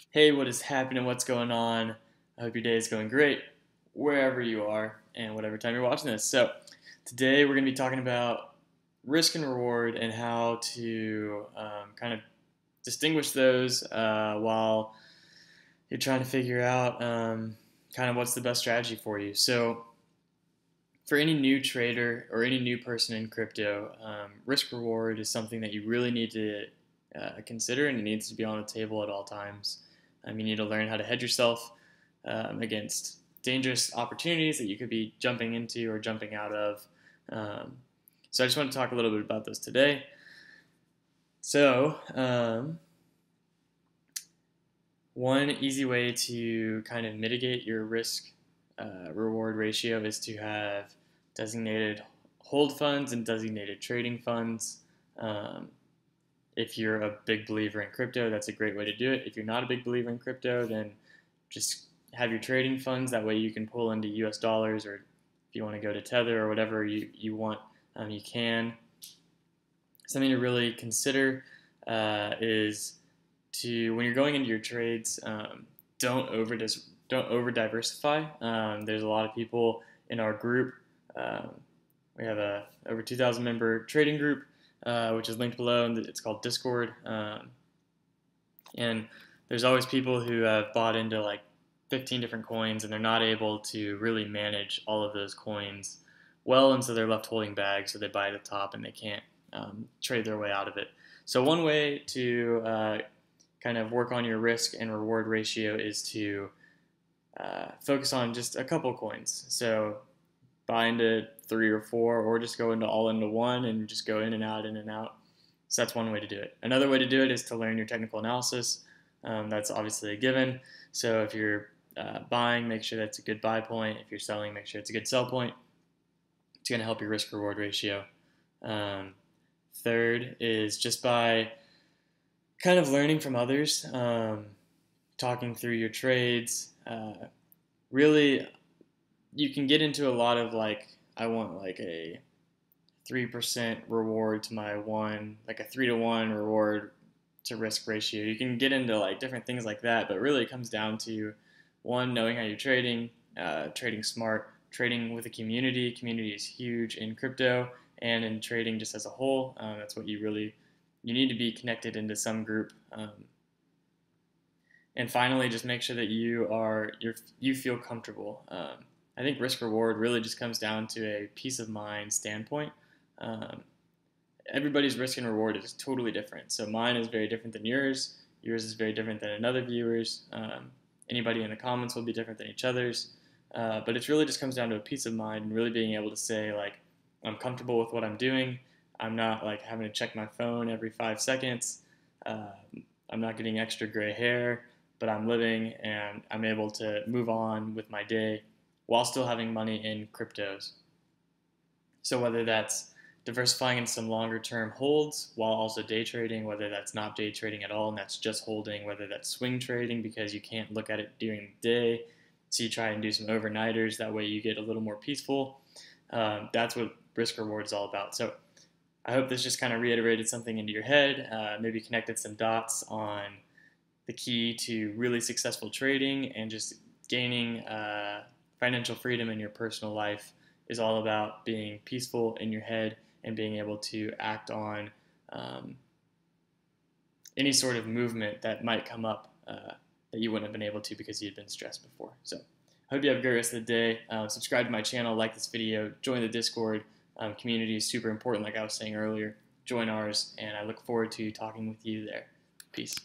Hey, what is happening? What's going on? I hope your day is going great wherever you are and whatever time you're watching this. So, today we're going to be talking about risk and reward and how to kind of distinguish those while you're trying to figure out kind of what's the best strategy for you. So, for any new trader or any new person in crypto, risk reward is something that you really need to consider, and it needs to be on the table at all times. You need to learn how to hedge yourself against dangerous opportunities that you could be jumping into or jumping out of. Um, so I just want to talk a little bit about this today. So one easy way to kind of mitigate your risk reward ratio is to have designated hold funds and designated trading funds. Um, if you're a big believer in crypto, that's a great way to do it. If you're not a big believer in crypto, then just have your trading funds. That way you can pull into US dollars, or if you want to go to Tether or whatever you want, you can. Something to really consider is to, when you're going into your trades, don't over diversify. There's a lot of people in our group. Um, we have a over 2,000 member trading group, which is linked below, and it's called Discord. And there's always people who have bought into like 15 different coins, and they're not able to really manage all of those coins well, and so they're left holding bags. So they buy at the top, and they can't trade their way out of it. So one way to kind of work on your risk and reward ratio is to focus on just a couple coins. So buy into three or four, or just go into all into one and just go in and out, in and out. So that's one way to do it. Another way to do it is to learn your technical analysis. That's obviously a given. So if you're buying, make sure that's a good buy point. If you're selling, make sure it's a good sell point. It's going to help your risk reward ratio. Third is just by kind of learning from others, talking through your trades. Really, you can get into a lot of like, I want like a 3% reward to my one, like a 3-to-1 reward to risk ratio. You can get into like different things like that, but really it comes down to one, knowing how you're trading, trading smart, trading with a community. Community is huge in crypto and in trading just as a whole. That's what you need to be connected into some group. And finally, just make sure that you feel comfortable. I think risk reward really just comes down to a peace of mind standpoint. Um, Everybody's risk and reward is totally different. So mine is very different than yours. Yours is very different than another viewer's. Anybody in the comments will be different than each other's. But it really just comes down to a peace of mind and really being able to say, like, I'm comfortable with what I'm doing. I'm not like having to check my phone every 5 seconds. Uh, I'm not getting extra gray hair, but I'm living and I'm able to move on with my day while still having money in cryptos. So whether that's diversifying in some longer term holds while also day trading, whether that's not day trading at all and that's just holding, whether that's swing trading because you can't look at it during the day, so you try and do some overnighters, that way you get a little more peaceful. That's what risk reward is all about. So I hope this just kind of reiterated something into your head, maybe connected some dots on the key to really successful trading and just gaining financial freedom in your personal life is all about being peaceful in your head and being able to act on um, any sort of movement that might come up that you wouldn't have been able to because you'd been stressed before. So I hope you have a great rest of the day. Subscribe to my channel, like this video, join the Discord. Community is super important, like I was saying earlier. Join ours, and I look forward to talking with you there. Peace.